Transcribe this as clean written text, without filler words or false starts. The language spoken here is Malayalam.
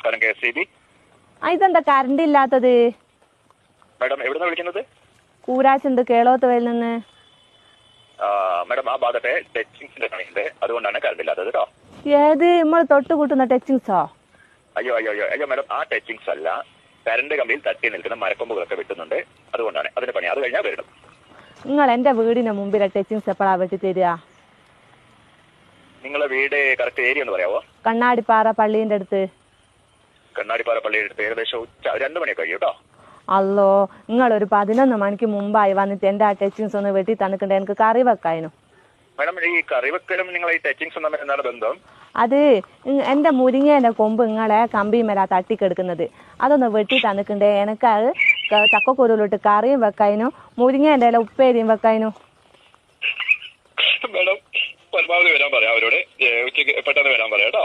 നമസ്കാരം KSEB. ഇതെന്താ കറണ്ട് ഇല്ലാത്തത്? മാഡം എവിടുന്നാ വിളിക്കുന്നത്? കൂരാച്ചുണ്ട് കേളോത്തുവയിൽ നിന്ന്. മാഡം ആ ഭാഗത്തെ ടച്ചിങ്സിന്റെ പണിയുണ്ട്, അതുകൊണ്ടാണ് കറണ്ട് ഇല്ലാത്തത് കേട്ടോ. ഏത് നമ്മൾ തൊട്ട് കൂട്ടുന്ന ടച്ചിങ്സോ? അയ്യോ അയ്യോ അയ്യോ അയ്യോ മാഡം, ആ ടച്ചിങ്സ് അല്ല, കറണ്ട് കമ്പിയിൽ തട്ടി നിൽക്കുന്ന മരക്കൊമ്പുകളൊക്കെ വെട്ടുന്നുണ്ട്, അതുകൊണ്ടാണ് അതിന്റെ പണി. അത് കഴിഞ്ഞാൽ വരണം. നിങ്ങൾ എന്റെ വീടിന്റെ മുമ്പിലെ ടച്ചിങ്സ് എപ്പോഴാ വെട്ടി തരിക? നിങ്ങളെ വീട് കറക്റ്റ് ഏരിയ ഒന്ന് പറയാവോ? കണ്ണാടിപ്പാറ പള്ളീന്റെ അടുത്ത്. കണ്ണാടിപ്പാറ പള്ളിയുടെ അടുത്ത് ഏകദേശം 2 മണിയൊക്കെ കഴിയും കേട്ടോ. അല്ലോ, നിങ്ങളൊരു 11 മണിക്ക് മുമ്പായി വന്നിട്ട് എന്റെ ആ ടച്ചിങ്സ് ഒന്ന് വെട്ടി തന്നിട്ടുണ്ട്. എനിക്ക് കറി വെക്കായിരുന്നു. മാഡം ഈ കറിവെക്കലും നിങ്ങൾ ഈ ടച്ചിങ്സും തമ്മിൽ എന്താണ് ബന്ധം? അത് എന്റെ മുരിങ്ങേന്റെ കൊമ്പ് നിങ്ങളെ കമ്പിമേലാ തട്ടിക്കെടുക്കുന്നത്. അതൊന്ന് വെട്ടി തന്നിട്ടുണ്ട്. എനിക്ക് അത് ചക്കക്കുരുവിലിട്ട് കറിയും വെക്കായിരുന്നു, മുരിങ്ങേന്റെ ഇല ഉപ്പേരിയും വെക്കായിരുന്നു. മാഡം പരമാവധി വരാൻ പറയാം അവരോട്, ഉച്ചയ്ക്ക് പെട്ടെന്ന് വരാൻ പറയാം കേട്ടോ.